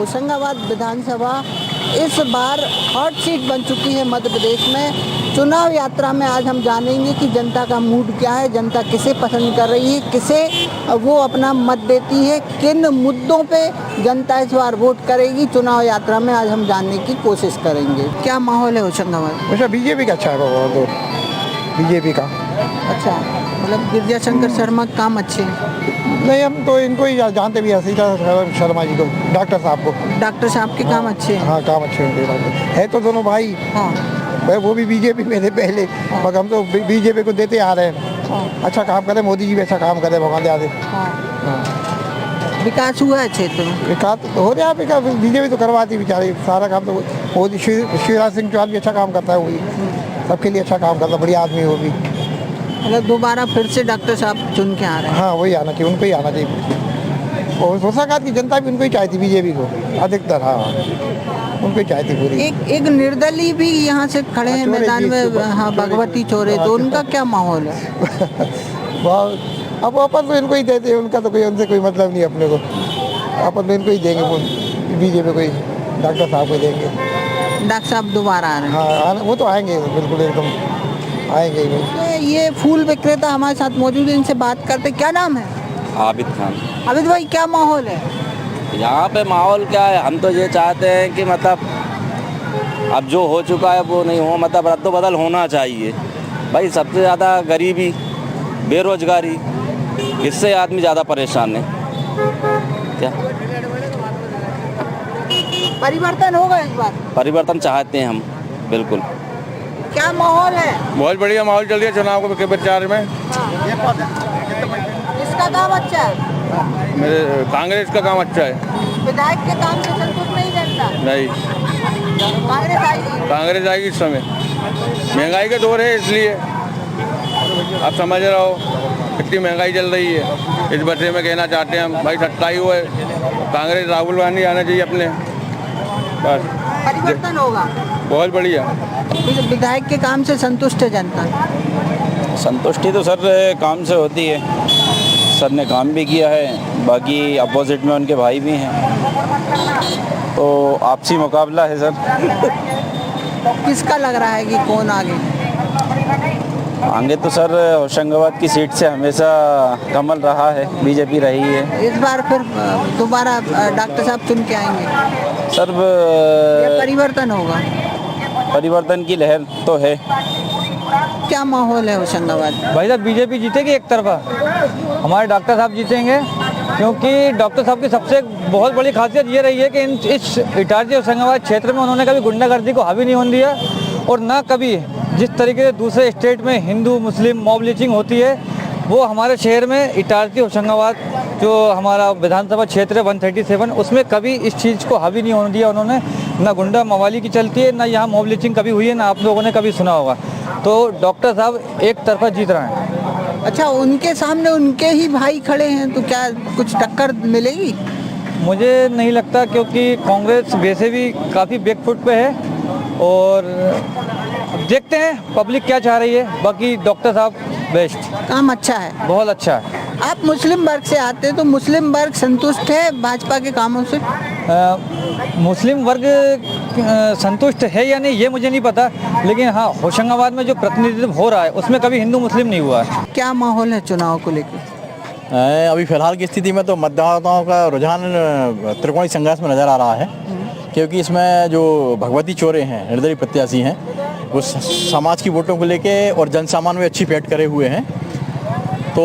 होशंगाबाद विधानसभा इस बार hot seat बन चुकी है मध्य प्रदेश में। चुनाव यात्रा में आज हम जानेंगे कि जनता का मूड क्या है, जनता किसे पसंद कर रही है, किसे वो अपना मत देती है, किन मुद्दों पे जनता इस बार वोट करेगी। चुनाव यात्रा में आज हम जानने की कोशिश करेंगे। क्या माहौल है होशंगाबाद? वैसे बीजेपी का अच्छा है, बीजेपी का अच्छा, मतलब गिरिजा शंकर शर्मा के काम अच्छे हैं? नहीं, हम तो इनको ही जानते भी हैं, सीता शर्मा जी को, डॉक्टर साहब को। डॉक्टर साहब के काम अच्छे हैं? हाँ, काम अच्छे होंगे। है तो दोनों भाई। हाँ, भाई वो भी बीजेपी में थे पहले, मगर हम तो बीजेपी को देते आ रहे हैं। हाँ, अच्छा काम करे, मोदी जी भी अच्छा काम करे, भगवान दे। हाँ। विकास हुआ है क्षेत्र में? विकास तो हो रहा है, विकास बीजेपी तो करवाती बेचारी, सारा काम तो मोदी। शिवराज सिंह चौहान भी अच्छा काम करता है, वही सबके लिए अच्छा काम करता है, बढ़िया आदमी वो भी। मतलब दोबारा फिर से डॉक्टर साहब चुन के आ रहे हैं? हाँ, वही आना चाहिए, उनको ही आना चाहिए। और होशंगाबाद की जनता भी उनको ही चाहती, बीजेपी को अधिकतर। हाँ, उनको ही चाहती पूरी। एक निर्दलीय भी यहाँ से खड़े हैं मैदान में, हाँ, भगवती चौरे, तो उनका क्या माहौल है? अब अपन तो इनको ही देते हैं, उनका तो कोई उनसे कोई मतलब नहीं अपने को। अपन तो इनको ही देंगे, बीजेपी को ही, डॉक्टर साहब को देंगे। डॉक्टर साहब दोबारा आ रहे हैं? हाँ, वो तो आएंगे, बिल्कुल एकदम आएंगे ही। तो ये फूल विक्रेता हमारे साथ मौजूद है, इनसे बात करते। क्या नाम है? आबिद खान। आबिद भाई, क्या माहौल है यहाँ पे? माहौल क्या है, हम तो ये चाहते हैं कि मतलब अब जो हो चुका है वो नहीं हो, मतलब रद्द-बदल होना चाहिए भाई। सबसे ज़्यादा गरीबी, बेरोजगारी, इससे आदमी ज़्यादा परेशान है। क्या परिवर्तन होगा इस बार? परिवर्तन चाहते हैं हम, बिल्कुल। क्या माहौल है? बहुत बढ़िया माहौल चल रहा है चुनाव के प्रचार में। इसका काम अच्छा है? मेरे कांग्रेस का काम अच्छा है। विधायक के काम से संतुष्ट नहीं जनता? नहीं, कांग्रेस आएगी? कांग्रेस आएगी इस समय। महंगाई का दौर है, इसलिए आप समझ रहे हो कितनी महंगाई चल रही है। इस बदले में कहना चाहते हैं हम, भाई सच्चाई हुआ है, कांग्रेस राहुल गांधी आना चाहिए अपने, बस। परिवर्तन होगा? बहुत बढ़िया। विधायक के काम से संतुष्ट है जनता? संतुष्टि तो सर काम से होती है, सर ने काम भी किया है, बाकी अपोजिट में उनके भाई भी हैं, तो आपसी मुकाबला है सर। किसका लग रहा है कि कौन आगे? आगे तो सर होशंगाबाद की सीट से हमेशा कमल रहा है, बीजेपी रही है। इस बार फिर दोबारा डॉक्टर साहब चुन के आएंगे सर या परिवर्तन होगा? परिवर्तन की लहर तो है। क्या माहौल है होशंगाबाद? भाई साहब, बीजेपी जीतेगी एक तरफा, हमारे डॉक्टर साहब जीतेंगे, क्योंकि डॉक्टर साहब की सबसे बहुत बड़ी खासियत ये रही है कि इस इटारसी होशंगाबाद क्षेत्र में उन्होंने कभी गुंडागर्दी को हावी नहीं होने दिया, और ना कभी जिस तरीके से दूसरे स्टेट में हिंदू मुस्लिम मॉब लिंचिंग होती है, वो हमारे शहर में इटारसी होशंगाबाद जो हमारा विधानसभा क्षेत्र है 137, उसमें कभी इस चीज़ को हावी नहीं होने दिया उन्होंने। ना गुंडा मवाली की चलती है, ना यहाँ मॉब लिंचिंग कभी हुई है, ना आप लोगों ने कभी सुना होगा। तो डॉक्टर साहब एक तरफा जीत रहे हैं। अच्छा, उनके सामने उनके ही भाई खड़े हैं, तो क्या कुछ टक्कर मिलेगी? मुझे नहीं लगता, क्योंकि कांग्रेस वैसे भी काफ़ी बैकफुट पे है, और अब देखते हैं पब्लिक क्या चाह रही है। बाकी डॉक्टर साहब बेस्ट, काम अच्छा है, बहुत अच्छा है। आप मुस्लिम वर्ग से आते हैं, तो मुस्लिम वर्ग संतुष्ट है भाजपा के कामों से? मुस्लिम वर्ग संतुष्ट है या नहीं ये मुझे नहीं पता, लेकिन हाँ, होशंगाबाद में जो प्रतिनिधित्व हो रहा है उसमें कभी हिंदू मुस्लिम नहीं हुआ है। क्या माहौल है चुनाव को लेकर? अभी फिलहाल की स्थिति में तो मतदाताओं का रुझान त्रिकोणीय संघर्ष में नज़र आ रहा है, क्योंकि इसमें जो भगवती चौरे हैं, निर्दलीय प्रत्याशी हैं, वो समाज की वोटों को लेके और जनसामान्य में अच्छी पैठ करे हुए हैं। तो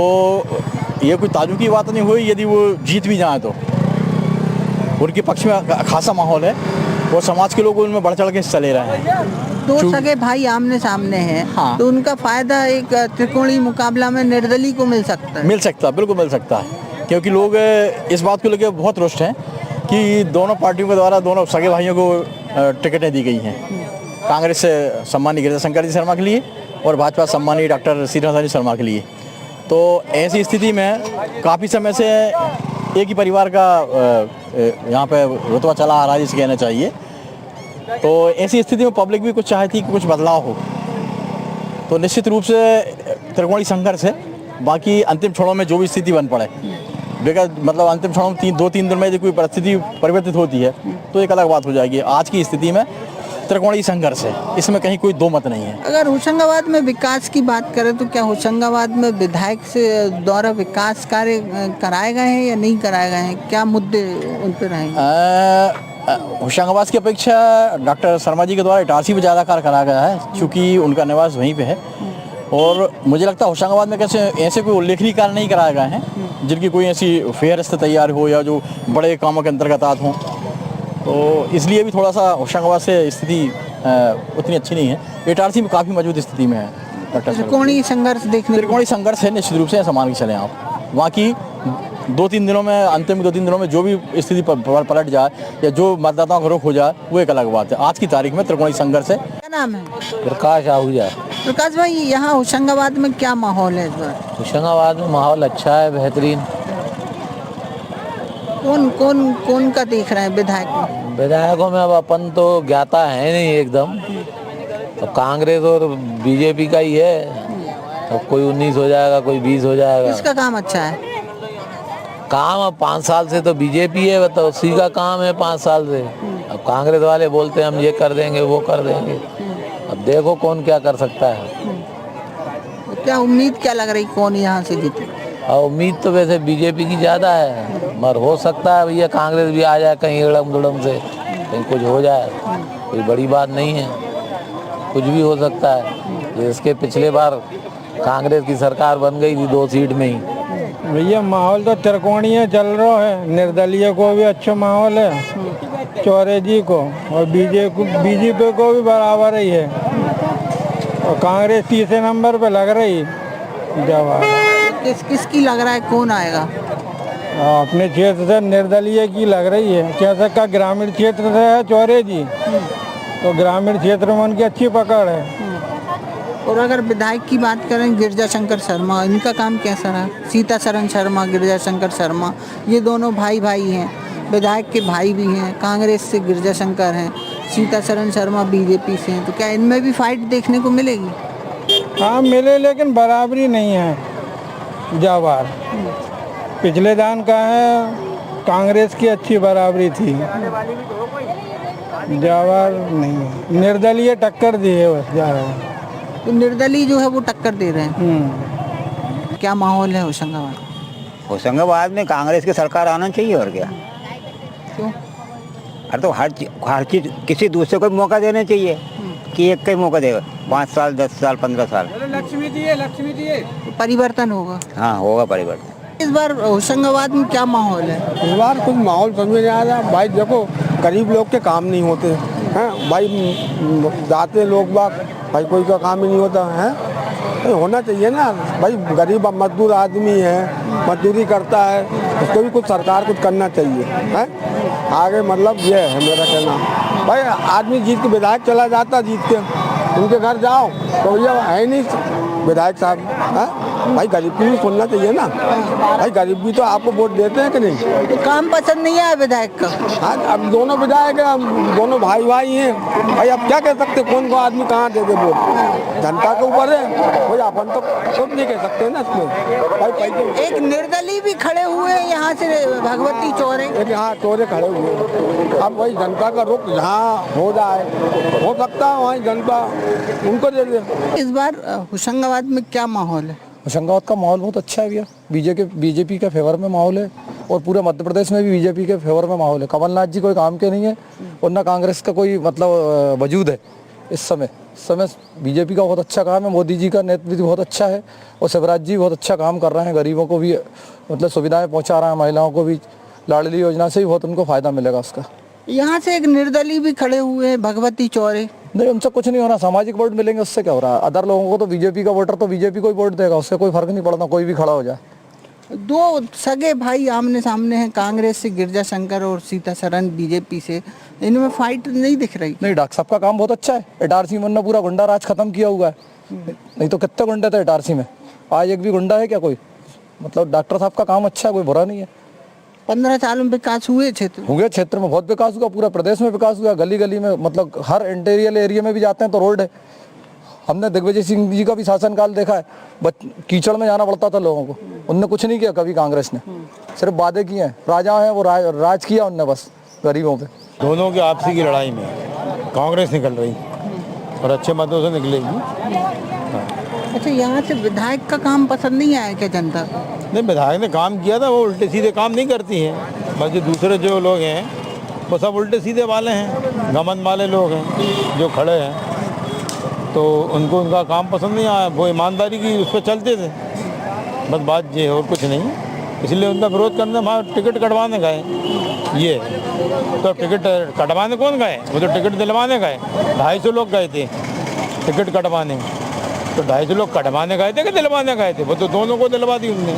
ये कोई ताज्जुब की बात नहीं हुई यदि वो जीत भी जाए, तो उनके पक्ष में खासा माहौल है, और समाज के लोग उनमें बढ़ चढ़ के हिस्सा ले रहे हैं। दो सगे भाई आमने सामने हैं, हाँ। तो उनका फायदा एक त्रिकोणीय मुकाबला में निर्दलीय को मिल सकता है? मिल सकता है, बिल्कुल मिल सकता है, क्योंकि लोग इस बात को लेकर बहुत रुष्ट हैं कि दोनों पार्टियों के द्वारा दोनों सगे भाइयों को टिकटें दी गई हैं। कांग्रेस से सम्मानीय गिरिजा शंकर जी शर्मा के लिए, और भाजपा सम्मानीय डॉक्टर श्रीनिवास शर्मा के लिए। तो ऐसी स्थिति में काफ़ी समय से एक ही परिवार का यहाँ पे रुतबा चला आ रहा है, जिसे कहना चाहिए। तो ऐसी स्थिति में पब्लिक भी कुछ चाहती कि कुछ बदलाव हो, तो निश्चित रूप से त्रिकोणीय संघर्ष है। बाकी अंतिम क्षणों में जो भी स्थिति बन पड़े मतलब अंतिम क्षणों में 2-3 दिन में यदि कोई परिस्थिति परिवर्तित होती है तो एक अलग बात हो जाएगी। आज की स्थिति में त्रिकोणीय संघर्ष है, इसमें कहीं कोई दो मत नहीं है। अगर होशंगाबाद में विकास की बात करें तो क्या होशंगाबाद में विधायक से द्वारा विकास कार्य कराए गए हैं या नहीं कराए गए हैं? क्या मुद्दे उन पर रहेंगे? होशंगाबाद की अपेक्षा डॉक्टर शर्मा जी के द्वारा इटारसी में ज़्यादा कार्य कराया गया है, क्योंकि उनका निवास वहीं पे है। और मुझे लगता है होशंगाबाद में कैसे ऐसे कोई उल्लेखनीय कार्य नहीं कराए गए हैं जिनकी कोई ऐसी फेहरिस्त तैयार हो या जो बड़े कामों के अंतर्गत आते हों, तो इसलिए भी थोड़ा सा होशंगाबाद से स्थिति उतनी अच्छी नहीं है। इटारसी में काफ़ी मजबूत स्थिति में है डॉक्टर। त्रिकोणीय संघर्ष देखने त्रिकोणीय संघर्ष है, निश्चित रूप से संभाल के चलें आप। वहाँ की 2-3 दिनों में, अंतिम 2-3 दिनों में जो भी स्थिति पलट जाए या जो मतदाताओं का रुख हो जाए वो एक अलग बात है। आज की तारीख में त्रिकोणीय संघर्ष है। क्या नाम है? प्रकाश आहूजा। प्रकाश भाई, यहाँ होशंगाबाद में क्या माहौल है इस बार? होशंगाबाद में माहौल अच्छा है, बेहतरीन। कौन का देख रहे हैं विधायक में? विधायकों में अब अपन तो ज्ञाता है नहीं एकदम, तो कांग्रेस और बीजेपी का ही है। अब कोई 19 हो जाएगा, कोई 20 हो जाएगा। किसका काम अच्छा है? काम अब 5 साल से तो बीजेपी है, तो उसी का काम है 5 साल से। अब कांग्रेस वाले बोलते हैं हम ये कर देंगे वो कर देंगे, अब देखो कौन क्या कर सकता है। तो क्या उम्मीद क्या लग रही, कौन यहाँ से जीते? और उम्मीद तो वैसे बीजेपी की ज़्यादा है, मगर हो सकता है भैया कांग्रेस भी आ जाए कहीं एड़म दुड़म से, कहीं कुछ हो जाए, कोई बड़ी बात नहीं है, कुछ भी हो सकता है। इसके पिछले बार कांग्रेस की सरकार बन गई थी 2 सीट में ही। भैया माहौल तो त्रिकोणीय चल रहा है, निर्दलीय को भी अच्छा माहौल है, चौरे जी को, और बीजेपी को भी बराबर ही है, और कांग्रेस तीसरे नंबर पे लग रही जवाब। किसकी लग रहा है, कौन आएगा? अपने क्षेत्र से निर्दलीय की लग रही है। कैसे का ग्रामीण क्षेत्र से है चौरे जी, तो ग्रामीण क्षेत्र में उनकी अच्छी पकड़ है। और अगर विधायक की बात करें, गिरजा शंकर शर्मा, इनका काम कैसा रहा? सीता शरण शर्मा, गिरजा शंकर शर्मा, ये दोनों भाई हैं, विधायक के भाई भी हैं। कांग्रेस से गिरजा शंकर हैं, सीता शरण शर्मा बीजेपी से हैं, तो क्या इनमें भी फाइट देखने को मिलेगी? हाँ मिले, लेकिन बराबरी नहीं है। जावार पिछले दान का है, कांग्रेस की अच्छी बराबरी थी, जावार नहीं। निर्दलीय टक्कर दी है बस जावार, तो निर्दलीय जो है वो टक्कर दे रहे हैं। क्या माहौल है होशंगाबाद? होशंगाबाद में कांग्रेस की सरकार आना चाहिए, और क्या। क्यों? अरे तो हर चीज किसी दूसरे को मौका देना चाहिए कि एक का ही मौका देगा, 5 साल 10 साल 15 साल। लक्ष्मी दिए परिवर्तन होगा। हाँ होगा परिवर्तन। इस बार होशंगाबाद में क्या माहौल है? इस बार कुछ माहौल समझ में नहीं आ रहा भाई। देखो गरीब लोग के काम नहीं होते हैं भाई, जाते लोग बाग भाई, कोई का काम ही नहीं होता है। तो होना चाहिए ना भाई, गरीब मजदूर आदमी है, मजदूरी करता है, उसको भी कुछ सरकार कुछ करना चाहिए है आगे। मतलब ये है मेरा कहना भाई। आदमी जीत के विधायक चला जाता, जीत के उनके घर जाओ तो भैया है नहीं विधायक साहब है भाई। गरीब की भी सुनना चाहिए ना भाई, गरीब भी तो आपको वोट देते हैं कि नहीं। तो काम पसंद नहीं आया विधायक का? हाँ, अब दोनों विधायक हैं, दोनों भाई हैं भाई। अब क्या कह सकते, कौन को आदमी कहाँ दे दे वोट, जनता के ऊपर है भाई। अपन तो कुछ नहीं कह सकते ना इसमें भाई। पैसे एक निर्दलीय भी खड़े हुए हैं यहाँ से, भगवती चौरे। एक यहाँ चौरे खड़े हुए हैं। अब भाई जनता का रुख जहाँ हो जाए, हो सकता है वहीं जनता उनको दे दे। इस बार होशंगाबाद में क्या माहौल है? होशंगाबाद का माहौल बहुत अच्छा है भैया। बीजेपी के फेवर में माहौल है, और पूरे मध्य प्रदेश में भी बीजेपी के फेवर में माहौल है। कमलनाथ जी कोई काम के नहीं है, और ना कांग्रेस का कोई मतलब वजूद है इस समय। बीजेपी का बहुत अच्छा काम है, मोदी जी का नेतृत्व बहुत अच्छा है, और शिवराज जी बहुत अच्छा काम कर रहे हैं। गरीबों को भी मतलब सुविधाएँ पहुँचा रहे हैं, महिलाओं को भी लाडली योजना से भी बहुत उनको फ़ायदा मिलेगा उसका। यहाँ से एक निर्दलीय भी खड़े हुए हैं, भगवती चौरे। नहीं, उनसे कुछ नहीं हो रहा। सामाजिक वोट मिलेंगे, उससे क्या हो रहा है। अदर लोगों को तो बीजेपी का वोटर तो बीजेपी को ही वोट देगा, उससे कोई फर्क नहीं पड़ता, कोई भी खड़ा हो जाए। दो सगे भाई आमने सामने हैं, कांग्रेस से गिरजा शंकर और सीता शरण बीजेपी से, इनमें फाइट नहीं दिख रही। नहीं, डॉक्टर साहब का काम बहुत अच्छा है। इटारसी में पूरा गुंडा राज खत्म किया हुआ है, नहीं तो कितने गुंडे थे इटारसी में, आज एक भी गुंडा है क्या कोई? मतलब डॉक्टर साहब का काम अच्छा है, कोई बुरा नहीं है। 15 सालों में विकास हुए क्षेत्र में बहुत विकास हुआ, पूरा प्रदेश में विकास हुआ। गली गली में मतलब हर इंटीरियर एरिया में भी जाते हैं तो रोड है, हमने दिग्विजय सिंह जी का भी शासनकाल देखा है, कीचड़ में जाना पड़ता था लोगों को, उनने कुछ नहीं किया कभी कांग्रेस ने, सिर्फ वादे किए हैं। राजा हैं वो राज किया उनने बस गरीबों पे। दोनों की आपसी की लड़ाई में कांग्रेस निकल रही और अच्छे मतों से निकलेगी। अच्छा, यहाँ से विधायक का काम पसंद नहीं आया क्या जनता को? नहीं, विधायक ने काम किया था, वो उल्टे सीधे काम नहीं करती हैं। बस जो दूसरे जो लोग हैं वो सब उल्टे सीधे वाले हैं, घमंड वाले लोग हैं जो खड़े हैं, तो उनको उनका काम पसंद नहीं आया। वो ईमानदारी की उस पर चलते थे, बस बात ये और कुछ नहीं। इसलिए उनका विरोध करने वहाँ टिकट कटवाने गए। ये तो टिकट कटवाने कौन गए? वो तो टिकट दिलवाने गए। 250 लोग गए थे टिकट कटवाने, तो 250 लोग कटवाने गए थे कि दिलवाने गए थे? वो तो दोनों को दिलवा दी उनने।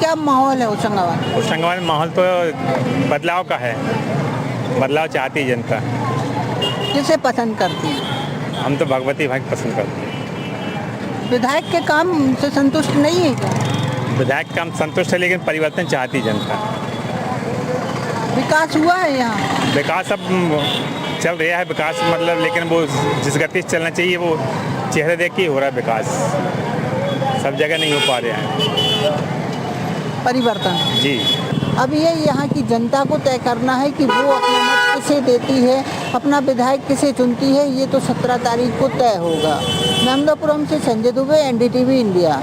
क्या माहौल है होशंगाबाद? होशंगाबाद में माहौल तो बदलाव का है, बदलाव चाहती है जनता। किसे पसंद करती है? हम तो भगवती भाई पसंद करते हैं। विधायक के काम से संतुष्ट नहीं है क्या? विधायक काम संतुष्ट है, लेकिन परिवर्तन चाहती जनता। विकास हुआ है यहाँ? विकास अब चल रहा है, विकास मतलब, लेकिन वो जिस गति से चलना चाहिए वो चेहरे देख के ही हो रहा है विकास, सब जगह नहीं हो पा रहा है परिवर्तन। जी। अब ये यहाँ की जनता को तय करना है कि वो अपना मत किसे देती है, अपना विधायक किसे चुनती है, ये तो 17 तारीख को तय होगा। नंदापुरम से संजय दुबे, NDTV इंडिया।